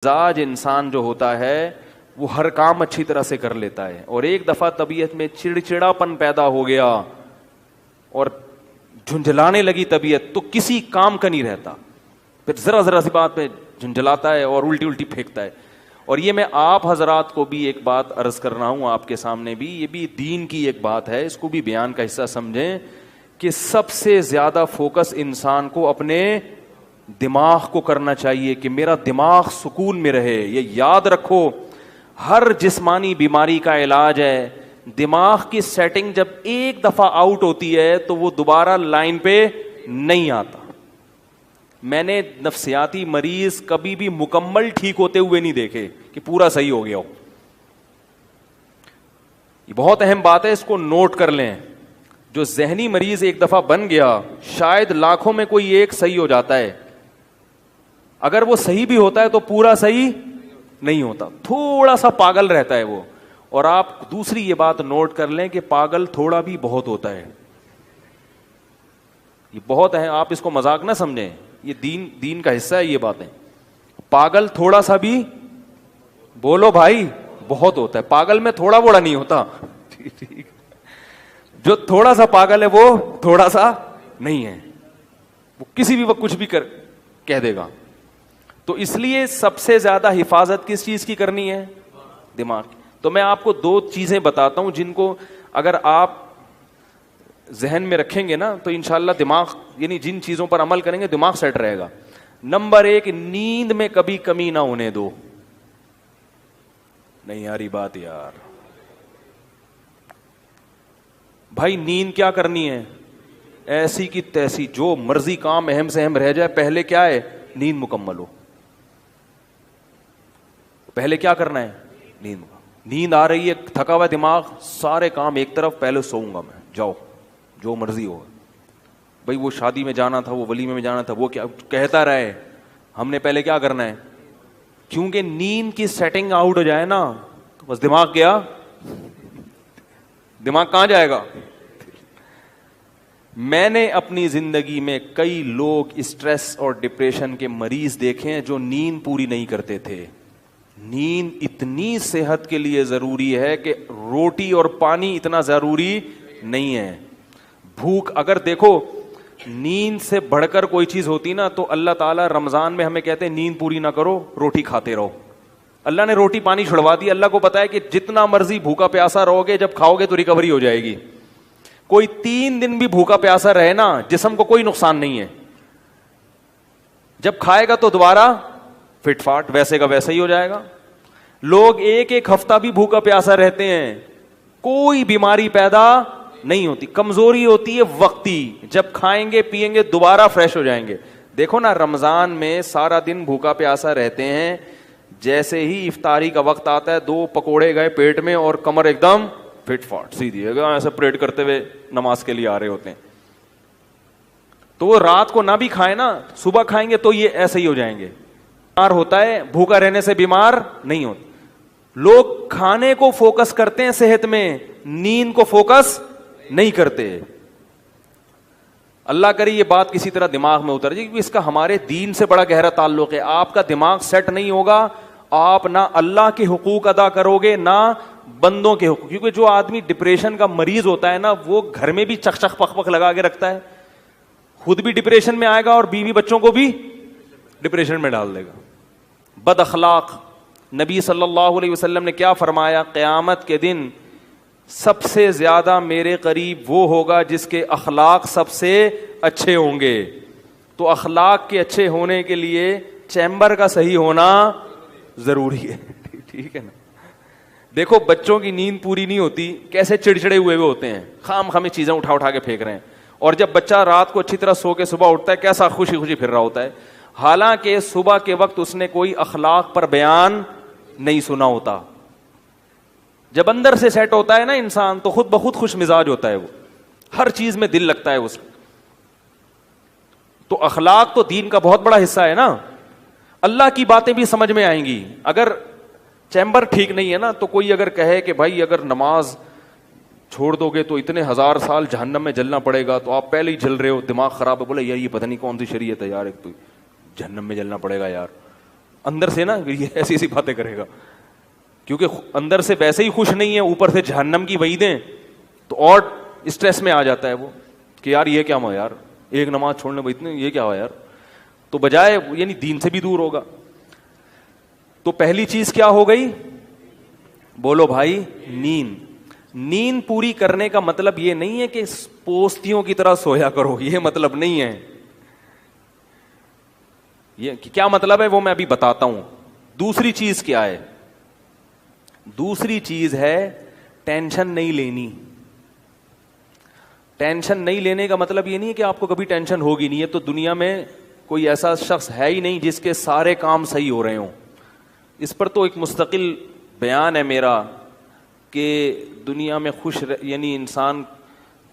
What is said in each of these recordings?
مزاج انسان جو ہوتا ہے وہ ہر کام اچھی طرح سے کر لیتا ہے، اور ایک دفعہ طبیعت میں چڑچڑاپن پیدا ہو گیا اور جھنجھلانے لگی طبیعت تو کسی کام کا نہیں رہتا، پھر ذرا ذرا سی بات پہ جھنجھلاتا ہے اور الٹی الٹی پھینکتا ہے۔ اور یہ میں آپ حضرات کو بھی ایک بات عرض کر رہا ہوں، آپ کے سامنے بھی، یہ بھی دین کی ایک بات ہے، اس کو بھی بیان کا حصہ سمجھیں کہ سب سے زیادہ فوکس انسان کو اپنے دماغ کو کرنا چاہیے کہ میرا دماغ سکون میں رہے۔ یہ یاد رکھو، ہر جسمانی بیماری کا علاج ہے، دماغ کی سیٹنگ جب ایک دفعہ آؤٹ ہوتی ہے تو وہ دوبارہ لائن پہ نہیں آتا۔ میں نے نفسیاتی مریض کبھی بھی مکمل ٹھیک ہوتے ہوئے نہیں دیکھے کہ پورا صحیح ہو گیا ہو۔ یہ بہت اہم بات ہے، اس کو نوٹ کر لیں۔ جو ذہنی مریض ایک دفعہ بن گیا، شاید لاکھوں میں کوئی ایک صحیح ہو جاتا ہے، اگر وہ صحیح بھی ہوتا ہے تو پورا صحیح نہیں ہوتا، تھوڑا سا پاگل رہتا ہے وہ۔ اور آپ دوسری یہ بات نوٹ کر لیں کہ پاگل تھوڑا بھی بہت ہوتا ہے، یہ بہت ہے، آپ اس کو مذاق نہ سمجھیں، یہ دین کا حصہ ہے یہ باتیں۔ پاگل تھوڑا سا بھی، بولو بھائی، بہت ہوتا ہے، پاگل میں تھوڑا بوڑا نہیں ہوتا، جو تھوڑا سا پاگل ہے وہ تھوڑا سا نہیں ہے، وہ کسی بھی وقت کچھ بھی کہہ دے گا۔ تو اس لیے سب سے زیادہ حفاظت کس چیز کی کرنی ہے؟ دماغ کی۔ تو میں آپ کو دو چیزیں بتاتا ہوں جن کو اگر آپ ذہن میں رکھیں گے نا تو انشاءاللہ دماغ، یعنی جن چیزوں پر عمل کریں گے دماغ سیٹ رہے گا۔ نمبر 1، نیند میں کبھی کمی نہ ہونے دو۔ نہیں یاری بات یار، بھائی نیند کیا کرنی ہے؟ ایسی کی تیسی، جو مرضی کام اہم سے اہم رہ جائے، پہلے کیا ہے؟ نیند مکمل ہو۔ پہلے کیا کرنا ہے؟ نیند آ رہی ہے، تھکا ہوا دماغ، سارے کام ایک طرف، پہلے سوؤں گا میں، جاؤ جو مرضی ہو۔ بھائی وہ شادی میں جانا تھا، وہ ولیمے میں جانا تھا، وہ کیا کہتا رہے، ہم نے پہلے کیا کرنا ہے؟ کیونکہ نیند کی سیٹنگ آؤٹ ہو جائے نا تو بس دماغ گیا، دماغ کہاں جائے گا؟ میں نے اپنی زندگی میں کئی لوگ اسٹریس اور ڈپریشن کے مریض دیکھے ہیں جو نیند پوری نہیں کرتے تھے۔ نیند اتنی صحت کے لیے ضروری ہے کہ روٹی اور پانی اتنا ضروری نہیں ہے۔ بھوک، اگر دیکھو نیند سے بڑھ کر کوئی چیز ہوتی نا تو اللہ تعالیٰ رمضان میں ہمیں کہتے ہیں نیند پوری نہ کرو، روٹی کھاتے رہو۔ اللہ نے روٹی پانی چھڑوا دی، اللہ کو پتا ہے کہ جتنا مرضی بھوکا پیاسا رہو گے، جب کھاؤ گے تو ریکوری ہو جائے گی۔ کوئی 3 دن بھی بھوکا پیاسا رہے نا، جسم کو کوئی نقصان نہیں ہے، جب کھائے گا تو دوبارہ فٹ فاٹ ویسے کا ویسے ہی ہو جائے گا۔ لوگ ایک ہفتہ بھی بھوکا پیاسا رہتے ہیں، کوئی بیماری پیدا نہیں ہوتی، کمزوری ہوتی ہے وقتی، جب کھائیں گے پیئیں گے دوبارہ فریش ہو جائیں گے۔ دیکھو نا رمضان میں سارا دن بھوکا پیاسا رہتے ہیں، جیسے ہی افطاری کا وقت آتا ہے 2 پکوڑے گئے پیٹ میں اور کمر ایک دم فٹ فاٹ سیدھی ہے، ایسے پریڈ کرتے ہوئے نماز کے لیے آ رہے ہوتے ہیں۔ تو وہ رات کو نہ بھی کھائیں نا، صبح کھائیں گے تو یہ ایسے ہی ہو جائیں گے۔ بیمار ہوتا ہے، بھوکا رہنے سے بیمار نہیں ہوتا۔ لوگ کھانے کو فوکس کرتے ہیں صحت میں، نیند کو فوکس نہیں کرتے۔ اللہ کرے یہ بات کسی طرح دماغ میں اتر جائے، کیونکہ اس کا ہمارے دین سے بڑا گہرا تعلق ہے۔ آپ کا دماغ سیٹ نہیں ہوگا، آپ نہ اللہ کے حقوق ادا کرو گے نہ بندوں کے حقوق، کیونکہ جو آدمی ڈپریشن کا مریض ہوتا ہے نا وہ گھر میں بھی چک چک پک پک لگا کے رکھتا ہے، خود بھی ڈپریشن میں آئے گا اور بیوی بچوں کو بھی ڈپریشن میں ڈال دے گا۔ بد اخلاق، نبی صلی اللہ علیہ وسلم نے کیا فرمایا؟ قیامت کے دن سب سے زیادہ میرے قریب وہ ہوگا جس کے اخلاق سب سے اچھے ہوں گے۔ تو اخلاق کے اچھے ہونے کے لیے چیمبر کا صحیح ہونا ضروری ہے، ٹھیک ہے نا؟ دیکھو بچوں کی نیند پوری نہیں ہوتی، کیسے چڑچڑے ہوئے ہوتے ہیں، خام خامی چیزیں اٹھا اٹھا کے پھینک رہے ہیں، اور جب بچہ رات کو اچھی طرح سو کے صبح اٹھتا ہے کیسا خوشی خوشی پھر رہا ہوتا ہے، حالانکہ صبح کے وقت اس نے کوئی اخلاق پر بیان نہیں سنا ہوتا۔ جب اندر سے سیٹ ہوتا ہے نا انسان تو خود بخود خوش مزاج ہوتا ہے، وہ ہر چیز میں دل لگتا ہے اس کو۔ تو اخلاق تو دین کا بہت بڑا حصہ ہے نا، اللہ کی باتیں بھی سمجھ میں آئیں گی۔ اگر چیمبر ٹھیک نہیں ہے نا تو کوئی اگر کہے کہ بھائی اگر نماز چھوڑ دو گے تو اتنے 1000 سال جہنم میں جلنا پڑے گا، تو آپ پہلے ہی جل رہے ہو، دماغ خراب ہے، بولے یار یہ پتہ نہیں کون سی شریعت ہے یار، ایک تو جہنم میں جلنا پڑے گا یار، اندر سے نا یہ ایسی ایسی باتیں کرے گا, کیونکہ اندر سے ویسے ہی خوش نہیں ہے, اوپر سے جہنم کی وعیدیں, تو اور اسٹریس میں آ جاتا ہے وہ کہ یار یہ کیا ہوا یار, ایک نماز چھوڑنے میں اتنے یہ کیا ہوا یار, تو بجائے یعنی دین سے بھی دور ہوگا. تو پہلی چیز کیا ہو گئی, بولو بھائی, نیند. نیند پوری کرنے کا مطلب یہ نہیں ہے کہ پوستیوں کی طرح سویا کرو, یہ مطلب نہیں ہے. یہ کیا مطلب ہے وہ میں ابھی بتاتا ہوں. دوسری چیز کیا ہے, دوسری چیز ہے ٹینشن نہیں لینی. ٹینشن نہیں لینے کا مطلب یہ نہیں ہے کہ آپ کو کبھی ٹینشن ہوگی نہیں. ہے تو دنیا میں کوئی ایسا شخص ہے ہی نہیں جس کے سارے کام صحیح ہو رہے ہوں. اس پر تو ایک مستقل بیان ہے میرا کہ دنیا میں یعنی انسان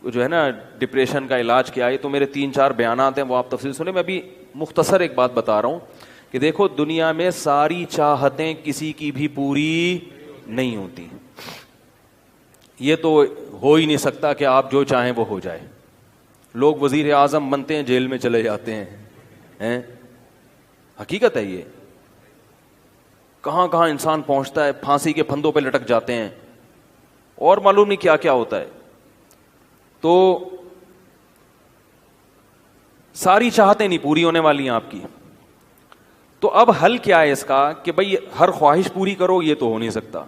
جو ہے نا ڈپریشن کا علاج کیا ہے, تو میرے 3-4 بیانات ہیں, وہ آپ تفصیل سنیں. میں ابھی مختصر ایک بات بتا رہا ہوں کہ دیکھو دنیا میں ساری چاہتیں کسی کی بھی پوری نہیں ہوتی. یہ تو ہو ہی نہیں سکتا کہ آپ جو چاہیں وہ ہو جائے. لوگ وزیر اعظم بنتے ہیں, جیل میں چلے جاتے ہیں, حقیقت ہے یہ. کہاں کہاں انسان پہنچتا ہے, پھانسی کے پھندوں پہ لٹک جاتے ہیں, اور معلوم نہیں کیا کیا ہوتا ہے. تو ساری چاہتیں نہیں پوری ہونے والی ہیں آپ کی. تو اب حل کیا ہے اس کا کہ بھئی ہر خواہش پوری کرو, یہ تو ہو نہیں سکتا.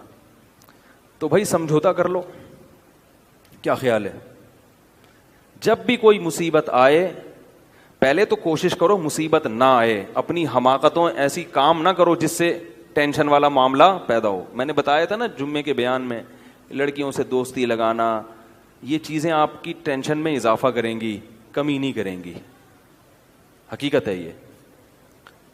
تو بھائی سمجھوتا کر لو. کیا خیال ہے, جب بھی کوئی مصیبت آئے پہلے تو کوشش کرو مصیبت نہ آئے. اپنی حماقتوں ایسی کام نہ کرو جس سے ٹینشن والا معاملہ پیدا ہو. میں نے بتایا تھا نا جمعے کے بیان میں, لڑکیوں سے دوستی لگانا, یہ چیزیں آپ کی ٹینشن میں اضافہ کریں گی, کمی نہیں کریں گی. حقیقت ہے یہ.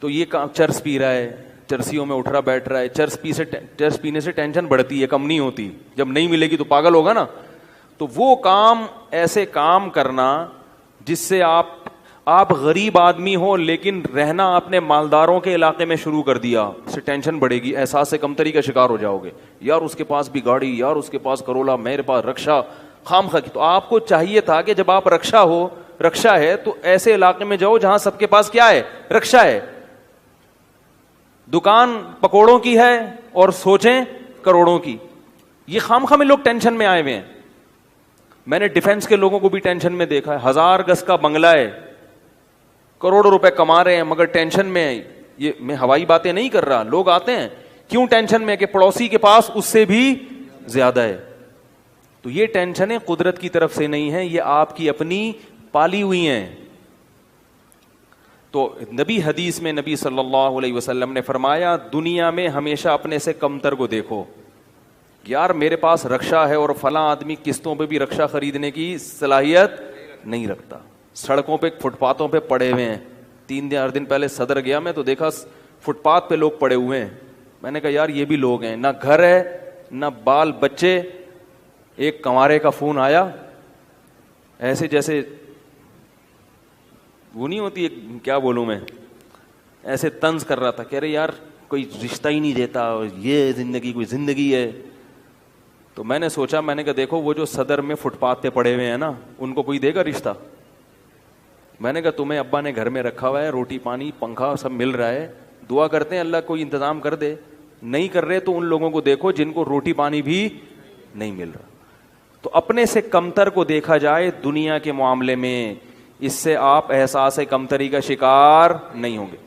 تو یہ چرس پی رہا ہے, چرسیوں میں اٹھ رہا بیٹھ رہا ہے, چرس پینے سے ٹینشن بڑھتی ہے, کم نہیں ہوتی. جب نہیں ملے گی تو پاگل ہوگا نا. تو وہ کام, ایسے کام کرنا جس سے آپ غریب آدمی ہو لیکن رہنا آپ نے مالداروں کے علاقے میں شروع کر دیا, اس سے ٹینشن بڑھے گی, احساس سے کمتری کا شکار ہو جاؤ گے. یار اس کے پاس بھی گاڑی, یار اس کے پاس کرولا, میرے پاس رکشا, خام خا. تو آپ کو چاہیے تھا کہ جب آپ رکشا ہے تو ایسے علاقے میں جاؤ جہاں سب کے پاس کیا ہے, رکشا ہے. دکان پکوڑوں کی ہے اور سوچیں کروڑوں کی. یہ خام خا میں لوگ ٹینشن میں آئے ہوئے ہیں. میں نے ڈیفنس کے لوگوں کو بھی ٹینشن میں دیکھا ہے. 1000 گز کا بنگلہ ہے, کروڑوں روپے کما رہے ہیں, مگر ٹینشن میں ہے. یہ میں ہوائی باتیں نہیں کر رہا. لوگ آتے ہیں کیوں ٹینشن میں کہ پڑوسی کے پاس اس سے بھی زیادہ ہے. تو یہ ٹینشنیں قدرت کی طرف سے نہیں ہیں, یہ آپ کی اپنی پالی ہوئی ہیں. تو نبی حدیث میں نبی صلی اللہ علیہ وسلم نے فرمایا دنیا میں ہمیشہ اپنے سے کمتر کو دیکھو. یار میرے پاس رکشا ہے اور فلاں آدمی قسطوں پہ بھی رکشا خریدنے کی صلاحیت نہیں رکھتا. سڑکوں پہ فٹ پاتھوں پہ پڑے ہوئے ہیں. 3 دن پہلے صدر گیا میں تو دیکھا فٹ پاتھ پہ لوگ پڑے ہوئے ہیں. میں نے کہا یار یہ بھی لوگ ہیں, نہ گھر ہے نہ بال بچے. ایک کنوارے کا فون آیا, ایسے جیسے وہ نہیں ہوتی, کیا بولوں میں, ایسے طنز کر رہا تھا. کہہ رہے یار کوئی رشتہ ہی نہیں دیتا, یہ زندگی کوئی زندگی ہے. تو میں نے سوچا, میں نے کہا دیکھو وہ جو صدر میں فٹ پاتھ پہ پڑے ہوئے ہیں نا, ان کو کوئی دے گا رشتہ؟ میں نے کہا تمہیں ابا نے گھر میں رکھا ہوا ہے, روٹی پانی پنکھا سب مل رہا ہے, دعا کرتے ہیں اللہ کوئی انتظام کر دے. نہیں کر رہے تو ان لوگوں کو دیکھو جن کو روٹی پانی بھی نہیں مل رہا. تو اپنے سے کمتر کو دیکھا جائے دنیا کے معاملے میں, اس سے آپ احساس کمتری کا شکار نہیں ہوں گے.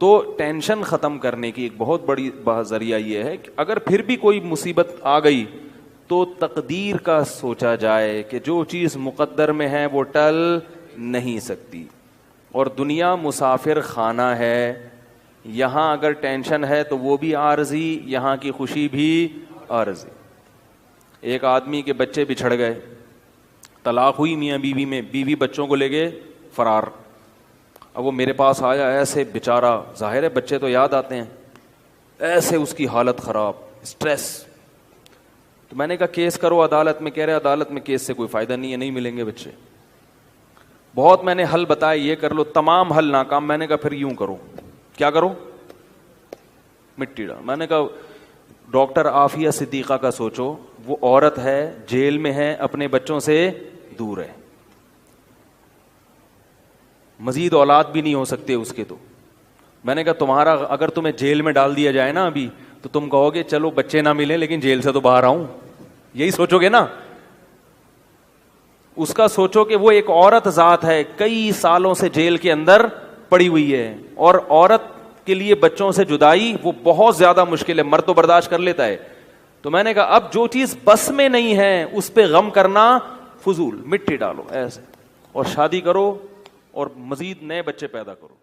تو ٹینشن ختم کرنے کی ایک بہت بڑی ذریعہ یہ ہے کہ اگر پھر بھی کوئی مصیبت آ گئی تو تقدیر کا سوچا جائے کہ جو چیز مقدر میں ہے وہ ٹل نہیں سکتی. اور دنیا مسافر خانہ ہے, یہاں اگر ٹینشن ہے تو وہ بھی عارضی, یہاں کی خوشی بھی عارضی. ایک آدمی کے بچے بچھڑ گئے, طلاق ہوئی میاں بیوی میں, بیوی بچوں کو لے گئے فرار. اب وہ میرے پاس آیا, ایسے بیچارہ, ظاہر ہے بچے تو یاد آتے ہیں, ایسے اس کی حالت خراب, اسٹریس. تو میں نے کہا کیس کرو عدالت میں. کہہ رہے عدالت میں کیس سے کوئی فائدہ نہیں ہے, نہیں ملیں گے بچے. بہت میں نے حل بتایا, یہ کر لو, تمام حل ناکام. میں نے کہا پھر یوں کرو. کیا کرو؟ مٹی ڈال. میں نے کہا ڈاکٹر عافیہ صدیقہ کا سوچو, وہ عورت ہے, جیل میں ہے, اپنے بچوں سے دور ہے, مزید اولاد بھی نہیں ہو سکتے اس کے. میں نے کہا تمہارا اگر تمہیں جیل میں ڈال دیا جائے نا ابھی تو تم کہو گے چلو بچے نہ ملیں لیکن جیل سے تو باہر آؤں, یہی سوچو گے نا. اس کا سوچو کہ وہ ایک عورت ذات ہے, کئی سالوں سے جیل کے اندر پڑی ہوئی ہے, اور عورت کے لیے بچوں سے جدائی وہ بہت زیادہ مشکل ہے, مرد تو برداشت کر لیتا ہے. تو میں نے کہا اب جو چیز بس میں نہیں ہے اس پہ غم کرنا فضول, مٹی ڈالو ایسے اور شادی کرو اور مزید نئے بچے پیدا کرو.